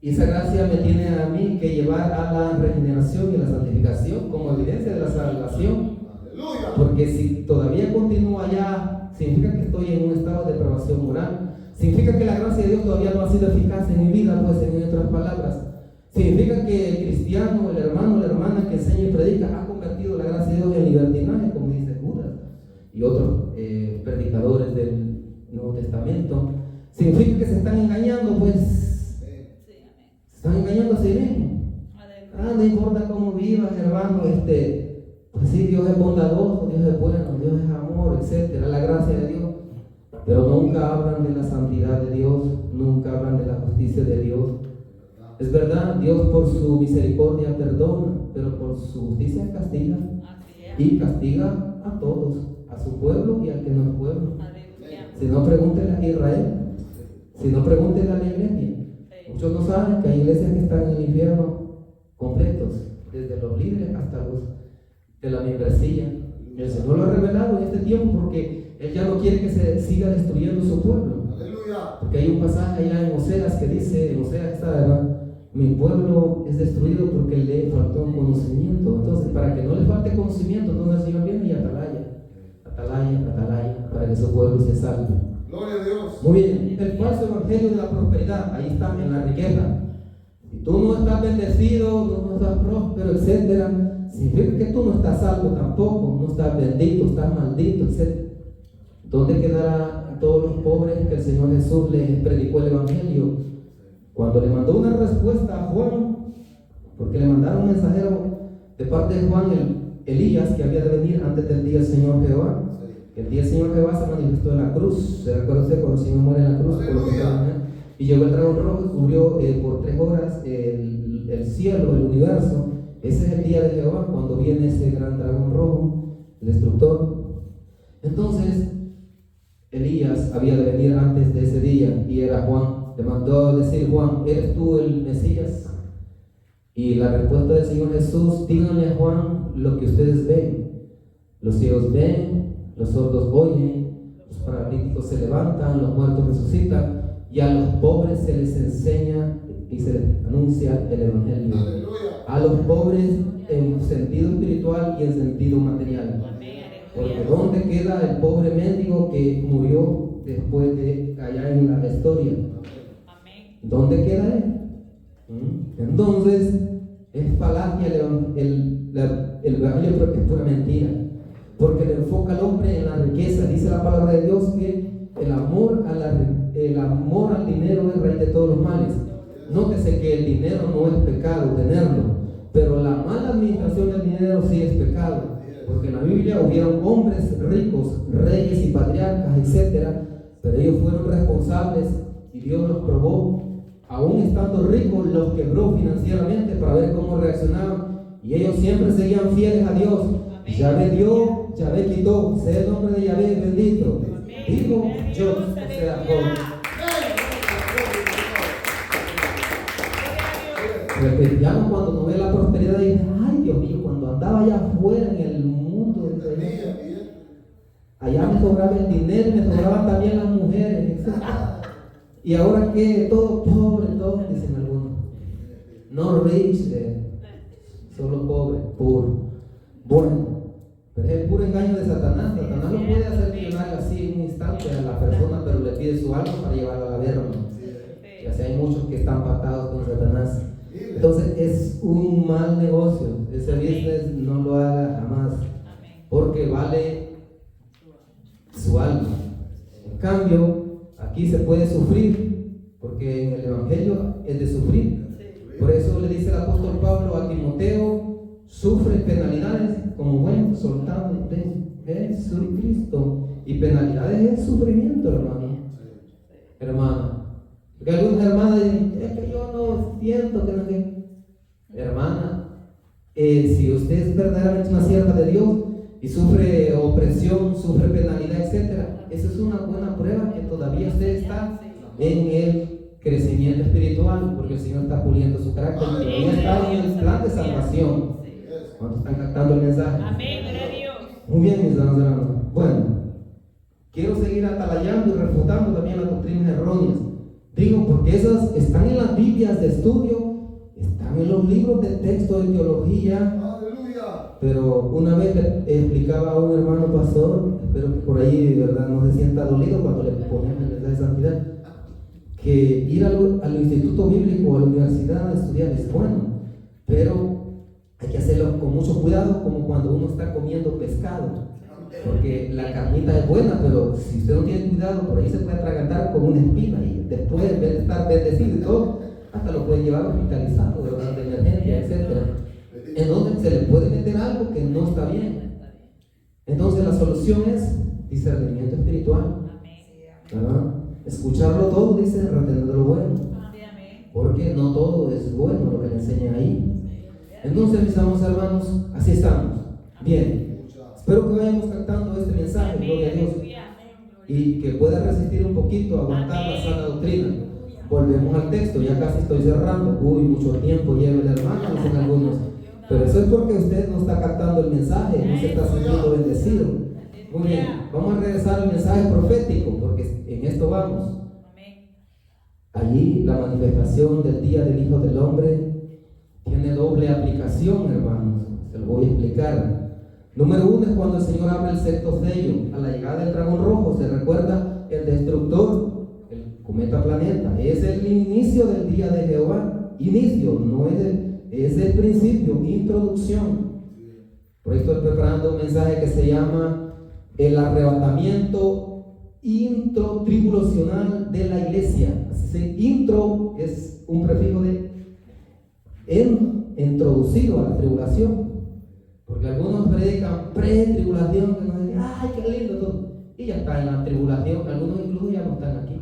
me tiene a mí que llevar a la regeneración y la santificación como evidencia de la salvación. ¡Aleluya! Porque si todavía continúo allá, significa que estoy en un estado de depravación moral. Significa que la gracia de Dios todavía no ha sido eficaz en mi vida, pues, en otras palabras. Significa que el cristiano, el hermano, la hermana que enseña y predica ha convertido la gracia de Dios en libertinaje, como dice Judas y otros predicadores del Nuevo Testamento. Significa que se están engañando, pues, se están engañando a sí mismos. No importa cómo vivas, hermano, pues sí, Dios es bondadoso, Dios es bueno, Dios es amor, etcétera, la gracia de Dios. Pero nunca hablan de la santidad de Dios, nunca hablan de la justicia de Dios. Es verdad, Dios por su misericordia perdona, pero por su justicia castiga. Y castiga a todos, a su pueblo y al que no es pueblo. Si no, pregúntele a Israel. Si no, pregúntele a la iglesia. Muchos no saben que hay iglesias que están en el infierno completos, desde los líderes hasta los de la membresía. El Señor lo ha revelado en este tiempo porque Él ya no quiere que se siga destruyendo su pueblo. Porque hay un pasaje allá en Oseas que dice, en Oseas está, ¿verdad? Mi pueblo es destruido porque le faltó conocimiento. Entonces, para que no le falte conocimiento, entonces el Señor viene y atalaya, para que su pueblo se salve. Gloria a Dios. Muy bien, el falso evangelio de la prosperidad, ahí está, en la riqueza. Si tú no estás bendecido, no estás próspero, etcétera, significa que tú no estás salvo tampoco, no estás bendito, estás maldito, etcétera. ¿Dónde quedarán todos los pobres que el Señor Jesús les predicó el evangelio? Cuando le mandó una respuesta a Juan, porque le mandaron un mensajero de parte de Juan, Elías, que había de venir antes del día del Señor Jehová. El día del Señor Jehová se manifestó en la cruz. ¿Se recuerda usted cuando el Señor muere en la cruz? Y llegó el dragón rojo y cubrió por 3 horas el cielo, el universo. Ese es el día de Jehová, cuando viene ese gran dragón rojo, el destructor. Entonces, Elías había de venir antes de ese día y era Juan. Le mandó a decir: Juan, ¿eres tú el Mesías? Y la respuesta del Señor Jesús: díganle a Juan lo que ustedes ven. Los ciegos ven, los sordos oyen, los paralíticos se levantan, los muertos resucitan, y a los pobres se les enseña y se les anuncia el evangelio. A los pobres en sentido espiritual y en sentido material. Porque ¿dónde queda el pobre mendigo que murió después de allá en la historia? ¿Dónde queda él? Entonces es falacia el evangelio, es pura mentira, porque le enfoca al hombre en la riqueza. Dice la palabra de Dios que el amor al dinero es raíz de todos los males. Nótese que el dinero no es pecado tenerlo, pero la mala administración del dinero sí es pecado. Porque en la Biblia hubieron hombres ricos, reyes y patriarcas, etcétera, pero ellos fueron responsables y Dios los probó. Aún estando ricos, los quebró financieramente para ver cómo reaccionaban, y ellos siempre seguían fieles a Dios. Yahvé dio, Yahvé quitó, sea el nombre de Yahvé bendito. Digo yo, o sea, el cristiano cuando no ve la prosperidad dice: ay Dios mío, cuando andaba allá afuera en el mundo, allá me sobraba el dinero, me sobraban también las mujeres, etc. Y ahora que todo pobre, todos dicen algunos. No rich, solo pobre, puro. Bueno, pero es el puro engaño de Satanás. Satanás lo puede hacer millonario así en un instante a la persona, pero le pide su alma para llevarla a la verga. Y así hay muchos que están pactados con Satanás. Entonces es un mal negocio. Ese business no lo haga jamás, porque vale su alma. En cambio, aquí se puede sufrir, porque en el evangelio es de sufrir. Por eso le dice el apóstol Pablo a Timoteo: sufre penalidades como buen soldado de Jesucristo. Y penalidades es sufrimiento, hermano. Hermana, porque algunas hermanas dicen: es que yo no siento que no sé. Hermana, si usted es verdaderamente una sierva de Dios y sufre opresión, sufre penalidad, etcétera, esa es una buena prueba que todavía usted está en el crecimiento espiritual, porque el Señor está puliendo su carácter, y todavía está en el plan de salvación. ¿Cuántos están captando el mensaje? Muy bien, mis hermanos. Bueno, quiero seguir atalayando y refutando también las doctrinas erróneas. Digo, porque esas están en las Biblias de estudio, están en los libros de texto de teología. ¡Aleluya! Pero una vez le explicaba a un hermano pastor, espero que por ahí de verdad no se sienta dolido cuando le ponemos el mensaje de santidad, que ir al instituto bíblico o a la universidad a estudiar es bueno, pero hay que hacerlo con mucho cuidado, como cuando uno está comiendo pescado, porque la carnita es buena, pero si usted no tiene cuidado, por ahí se puede atragantar con una espina y después, en vez de estar bendecido y todo, hasta lo puede llevar hospitalizado, ¿verdad? De emergencia, etc. Entonces se le puede meter algo que no está bien. Entonces la solución es discernimiento espiritual, ¿verdad? Escucharlo todo, dice, reteniendo lo bueno, porque no todo es bueno lo que le enseña ahí. Entonces, mis amados hermanos, así estamos. Bien, espero que vayamos captando este mensaje, gloria a Dios, y que pueda resistir un poquito, aguantar la sana doctrina. Volvemos al texto, ya casi estoy cerrando. Uy, mucho tiempo lleva el hermano, dicen algunos. Pero eso es porque usted no está captando el mensaje, no se está sintiendo bendecido. Muy bien, vamos a regresar al mensaje profético, porque en esto vamos. Allí la manifestación del día del Hijo del Hombre tiene doble aplicación, hermanos. Se lo voy a explicar. Número 1 es cuando el Señor abre el sexto sello. A la llegada del dragón rojo, se recuerda el destructor, el cometa planeta. Es el inicio del día de Jehová. Inicio, no es el principio, introducción. Por esto estoy preparando un mensaje que se llama el arrebatamiento introtribulacional de la iglesia. Así se intro es un prefijo de introducido a la tribulación, porque algunos predican pre-tribulación, que nos dicen, ay, qué lindo todo, y ya está en la tribulación. Algunos incluso ya no están aquí.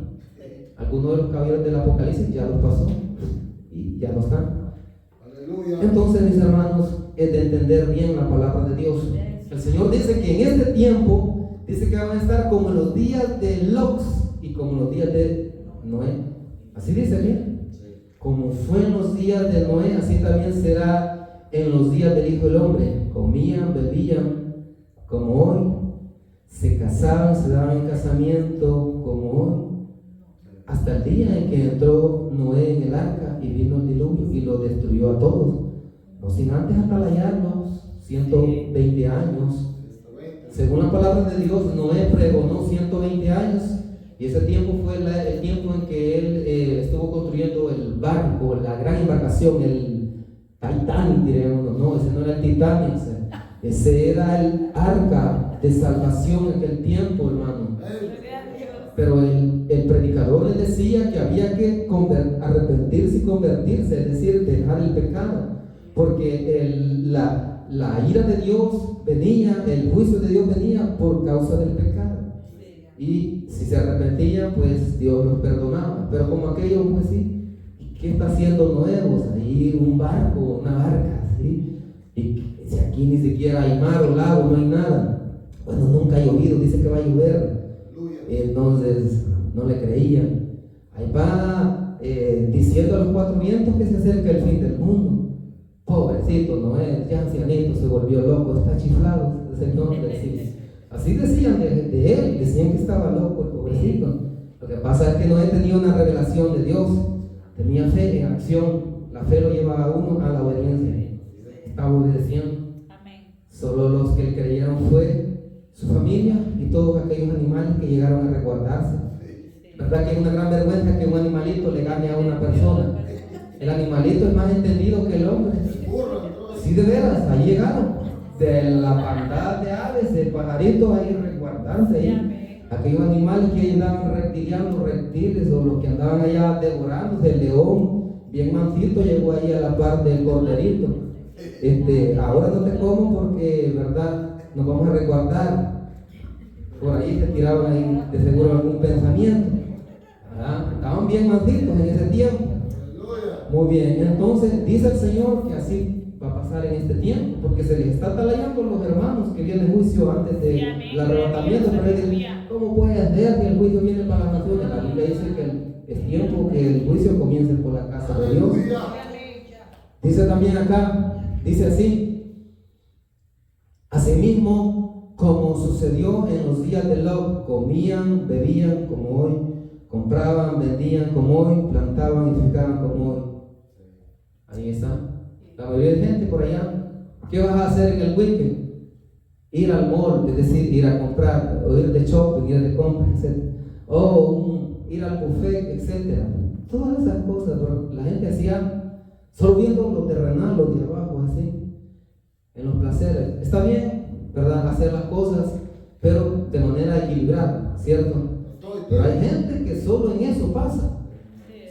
Algunos de los caballeros del Apocalipsis ya los pasó y ya no están. Aleluya. Entonces, mis hermanos, es de entender bien la palabra de Dios. El Señor dice que en este tiempo, dice que van a estar como en los días de Lot y como en los días de Noé. Así dice bien. Como fue en los días de Noé, así también será en los días del Hijo del Hombre. Comían, bebían, como hoy. Se casaban, se daban en casamiento, como hoy. Hasta el día en que entró Noé en el arca y vino el diluvio y lo destruyó a todos. No sin antes atalayarlos 120 años. Según la palabra de Dios, Noé pregonó 120 años. Y ese tiempo fue el tiempo en que él estuvo construyendo el barco, la gran embarcación, el Titanic, diríamos. No, ese no era el Titanic, ese era el arca de salvación en aquel tiempo, hermano. Pero el predicador le decía que había que arrepentirse y convertirse, es decir, dejar el pecado, porque la ira de Dios venía, el juicio de Dios venía por causa del pecado. Y si se arrepentían, pues Dios los perdonaba. Pero como aquellos, pues sí, ¿qué está haciendo nuevos? Ahí un barco, una barca, ¿sí? Y si aquí ni siquiera hay mar o lago, no hay nada. Bueno, nunca ha llovido, dice que va a llover. Entonces no le creían. Ahí va diciendo a los cuatro vientos que se acerca el fin del mundo. Pobrecito Noé, ya ancianito, se volvió loco, está chiflado, el Señor decía. Así decían de él, decían que estaba loco el pobrecito. Lo que pasa es que Noé tenía una revelación de Dios, tenía fe en acción. La fe lo lleva a uno a la obediencia. Estaba obedeciendo. Solo los que creyeron fue su familia y todos aquellos animales que llegaron a resguardarse. ¿Verdad que es una gran vergüenza que un animalito le gane a una persona? El animalito es más entendido que el hombre. Sí, de veras, ahí llegaron. De la bandada de aves, de pajaritos, ahí resguardarse ahí. Aquellos animales que andaban reptiliando, reptiles, o los que andaban allá devorándose, el león, bien mansito, llegó ahí a la par del corderito. Ahora no te como porque, verdad, nos vamos a resguardar. Por ahí se tiraban ahí, de seguro algún pensamiento. Estaban bien mansitos en ese tiempo. Muy bien, entonces dice el Señor que así va a pasar en este tiempo, porque se les está atalayando a los hermanos que viene el juicio antes del arrebatamiento. Pero dicen, ¿cómo puede ser que el juicio viene para las naciones? La Biblia dice que es tiempo que el juicio comience por la casa de Dios. Dice también acá, dice así: asimismo, como sucedió en los días de Lot, comían, bebían como hoy, compraban, vendían como hoy, plantaban y fijaban como hoy. Ahí está. La mayoría de gente por allá ¿Qué vas a hacer en el weekend? Ir al mall, es decir, ir a comprar, o ir de shopping, ir de compras, etc. O ir al buffet, etc. Todas esas cosas, pero la gente hacía solo viendo lo terrenal, lo de abajo, así, en los placeres. Está bien, ¿verdad? Hacer las cosas, pero de manera equilibrada, ¿cierto? Pero hay gente que solo en eso pasa.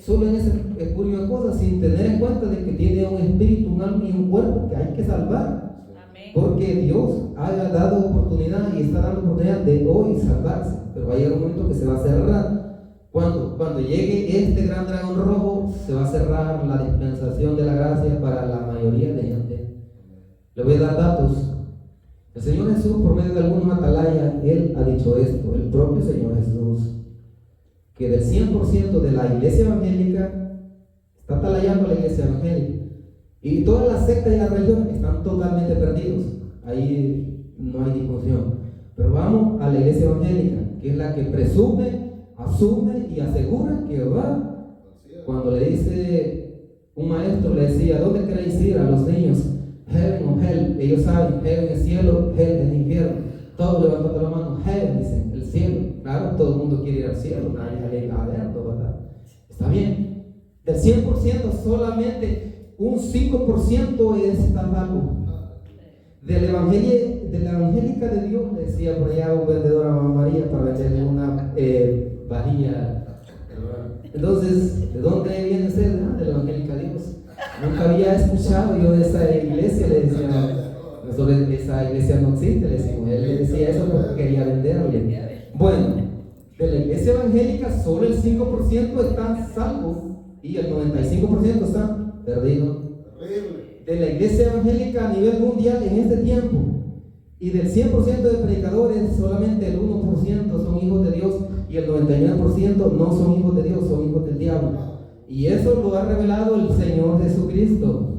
Solo en ese puño de cosas, sin tener en cuenta de que tiene un espíritu, un alma y un cuerpo que hay que salvar. Porque Dios ha dado oportunidad y está dando oportunidad de hoy salvarse, pero va a llegar un momento que se va a cerrar. Cuando llegue este gran dragón rojo, se va a cerrar la dispensación de la gracia para la mayoría de gente. Le voy a dar datos. El Señor Jesús, por medio de algunos atalayas, Él ha dicho esto, el propio Señor Jesús, que del 100% de la iglesia evangélica está atalayando a la iglesia evangélica. Y todas las sectas y las religiones están totalmente perdidos. Ahí no hay discusión. Pero vamos a la iglesia evangélica, que es la que presume, asume y asegura que va. Cuando le dice un maestro, le decía, ¿dónde queréis ir a los niños? Heaven o hell. Ellos saben, heaven es cielo, hell es infierno. Todos levantando la mano, heaven, dicen, el cielo. Claro, todo el mundo quiere ir al cielo, nadie va adentro, ¿verdad? Está bien. Del 100% solamente un 5% está salvo. De la evangélica de Dios, decía por allá un vendedor a Mamá María para venderle una varilla. Entonces, ¿de dónde viene usted? De la evangélica de Dios. Nunca había escuchado yo de esa iglesia, le decía. Nosotros, esa iglesia no existe, le decimos. Él le decía eso porque quería venderle. Bueno, de la iglesia evangélica solo el 5% están salvos y el 95% están perdidos. De la iglesia evangélica a nivel mundial en este tiempo, y del 100% de predicadores, solamente el 1% son hijos de Dios y el 99% no son hijos de Dios, son hijos del diablo. Y eso lo ha revelado el Señor Jesucristo.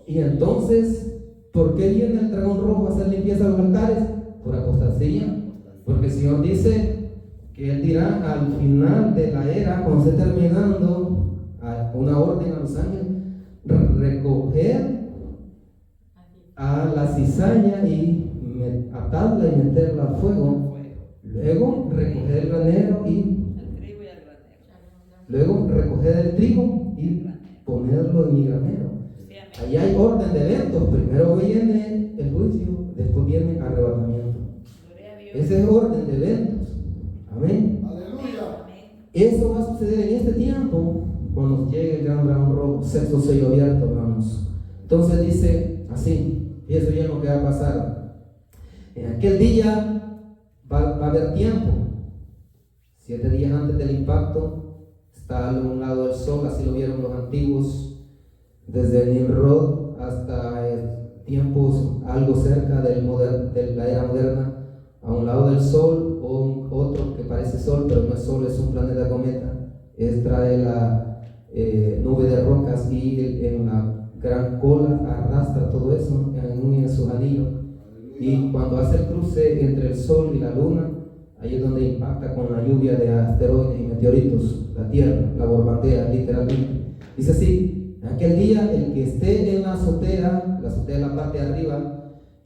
Y entonces, ¿por qué viene el dragón rojo a hacer limpieza a los altares? Por apostasía. Porque el Señor dice que Él dirá al final de la era, cuando esté terminando, una orden a los ángeles: recoger a la cizaña y atarla y meterla al fuego. Luego recoger el granero y luego recoger el trigo y ponerlo en mi granero. Ahí hay orden de eventos. Primero viene el juicio, después viene el arrebatamiento. Ese es orden de eventos. Amén. Eso va a suceder en este tiempo, cuando llegue el gran dragón rojo, sexto sello abierto, hermanos. Entonces dice así, fíjense bien lo que va a pasar. En aquel día va a haber tiempo. 7 días antes del impacto está a un lado del sol, así lo vieron los antiguos, desde Nimrod hasta tiempos algo cerca de la era moderna. A un lado del sol, o otro que parece sol, pero no es sol, es un planeta cometa. Trae la nube de rocas y en la gran cola arrastra todo eso en sus anillos. Y cuando hace el cruce entre el sol y la luna, ahí es donde impacta con la lluvia de asteroides y meteoritos la Tierra, la bombardea literalmente. Dice así: en aquel día el que esté en la azotea es la parte de arriba,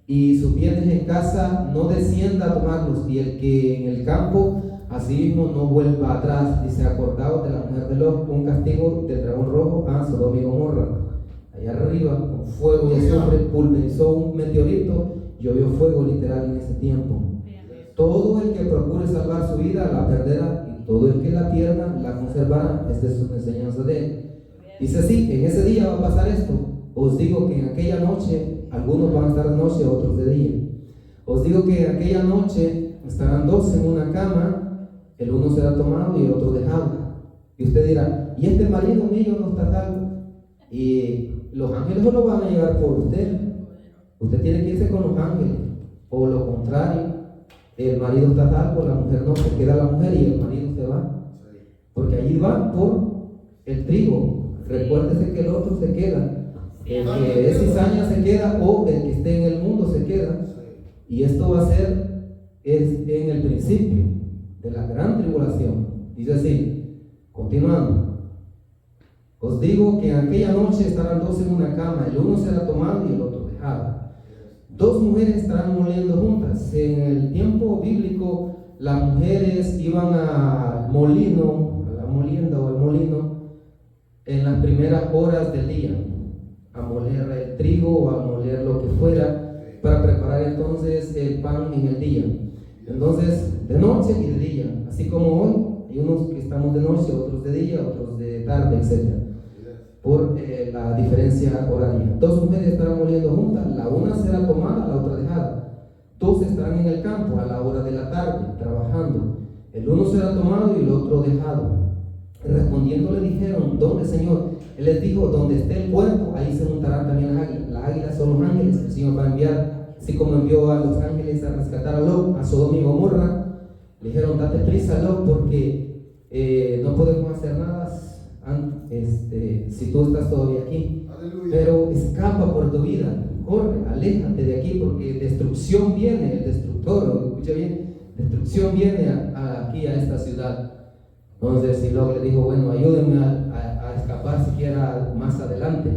y sus bienes en casa, no descienda a tomarlos, y el que en el campo asimismo no vuelva atrás. Dice: acordaos de la mujer de Lot, un castigo del dragón rojo a Sodoma y Gomorra. Allá arriba, con fuego y azufre, pulverizó un meteorito, llovió fuego literal en ese tiempo. Todo el que procure salvar su vida la perderá, y todo el que la pierda la conservará. Esta es una enseñanza de él. Dice así: en ese día va a pasar esto. Os digo que en aquella noche, algunos van a estar de noche, otros de día. Os digo que en aquella noche estarán 2 en una cama, el uno será tomado y el otro dejado. Y usted dirá: ¿y este marido mío no está salvo? Y los ángeles no lo van a llevar por usted. Usted tiene que irse con los ángeles. O lo contrario, el marido está salvo, la mujer no, se queda la mujer y el marido se va. Porque allí van por el trigo. Recuérdese que el otro se queda. El que es cizaña se queda, o el que esté en el mundo se queda. Y esto va a ser en el principio de la gran tribulación. Dice así, continuando: os digo que en aquella noche estarán 2 en una cama, el uno será tomado y el otro dejado. tejado. Dos mujeres estarán moliendo juntas. En el tiempo bíblico, las mujeres iban al molino, a la molienda o al molino, en las primeras horas del día, a moler el trigo o a moler lo que fuera, para preparar entonces el pan en el día. Entonces, de noche y de día, así como hoy, hay unos que estamos de noche, otros de día, otros de tarde, etc. Por la diferencia horaria. Dos mujeres estarán moliendo juntas, la una será tomada, la otra dejada. Dos estarán en el campo a la hora de la tarde, trabajando. El uno será tomado y el otro dejado. Respondiendo le dijeron, ¿dónde, Señor? Él les dijo, donde esté el cuerpo, ahí se juntarán también las águilas. Las águilas son los ángeles que el Señor va a enviar, así como envió a los ángeles a rescatar a Lot, a Sodoma y Gomorra. Le dijeron, date prisa, Lot, porque no podemos hacer nada si tú estás todavía aquí. Aleluya. Pero escapa por tu vida, corre, aléjate de aquí, porque destrucción viene, el destructor, escucha bien, destrucción viene aquí a esta ciudad. Entonces, y luego le dijo, bueno, ayúdenme a escapar siquiera más adelante.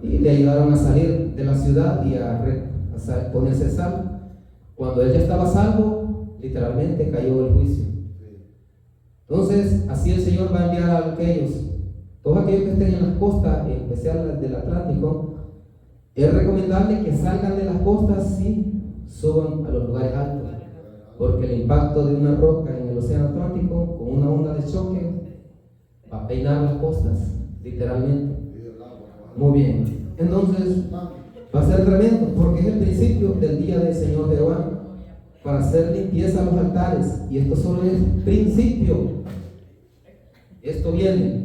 Y le ayudaron a salir de la ciudad y a ponerse salvo. Cuando él ya estaba salvo, literalmente cayó el juicio. Entonces, así el Señor va a enviar a todos aquellos que estén en las costas, en especial las del Atlántico, es recomendable que salgan de las costas y suban a los lugares altos. Porque el impacto de una roca en el océano Atlántico con una onda de choque va a peinar las costas, literalmente. Muy bien. Entonces, va a ser tremendo, porque es el principio del día del Señor Jehová para hacer limpieza a los altares. Y esto solo es principio. Esto viene.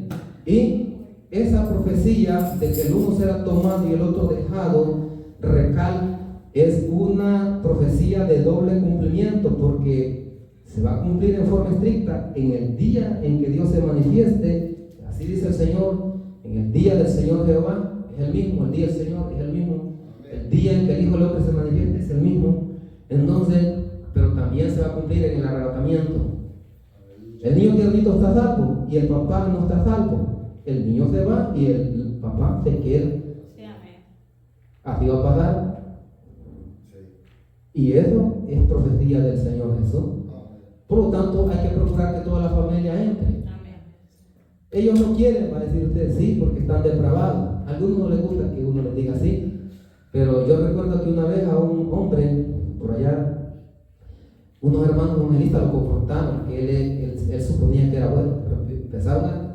Y esa profecía de que el uno será tomado y el otro dejado, es una profecía de doble cumplimiento, porque se va a cumplir en forma estricta en el día en que Dios se manifieste. Así dice el Señor, en el día del Señor Jehová es el mismo, el día del Señor es el mismo, el día en que el Hijo del Hombre se manifieste es el mismo. Entonces, pero también se va a cumplir en el arrebatamiento. El niño tiernito está salvo y el papá no está salvo. El niño se va y el papá se queda. Así va a pasar. Y eso es profecía del Señor Jesús. Por lo tanto, hay que procurar que toda la familia entre. Ellos no quieren, va a decir usted, sí, porque están depravados. A algunos no les gusta que uno les diga así. Pero yo recuerdo que una vez a un hombre por allá, unos hermanos evangelistas lo confrontaron, que él suponía que era bueno, pero empezaron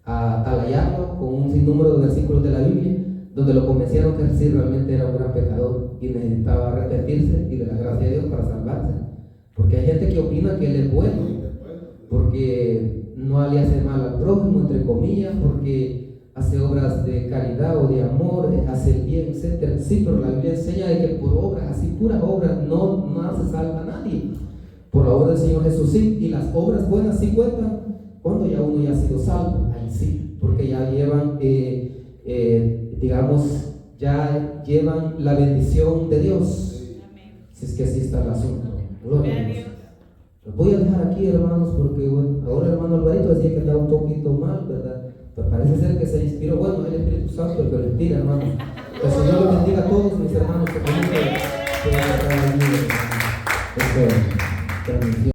a atalayarlo con un sinnúmero de versículos de la Biblia, donde lo convencieron que sí realmente era un gran pecador y necesitaba arrepentirse y de la gracia de Dios para salvarse. Porque hay gente que opina que él es bueno, porque no le hace mal al prójimo, entre comillas, porque hace obras de caridad o de amor, hace el bien, etc. Sí, pero la Biblia enseña de que por obras, así puras obras, no se salva a nadie. Por la obra del Señor Jesús sí, y las obras buenas sí cuentan cuando ya uno ya ha sido salvo, ahí sí, porque ya llevan, ya llevan la bendición de Dios. Si es que así está el asunto. Gloria a Dios. Los voy a dejar aquí, hermanos, porque bueno, ahora el hermano Alvarito decía que andaba un poquito mal, ¿verdad? Pero parece ser que se inspiró. Bueno, el Espíritu Santo el que lo inspira, hermanos. Que el Señor los bendiga a todos mis hermanos que conocen.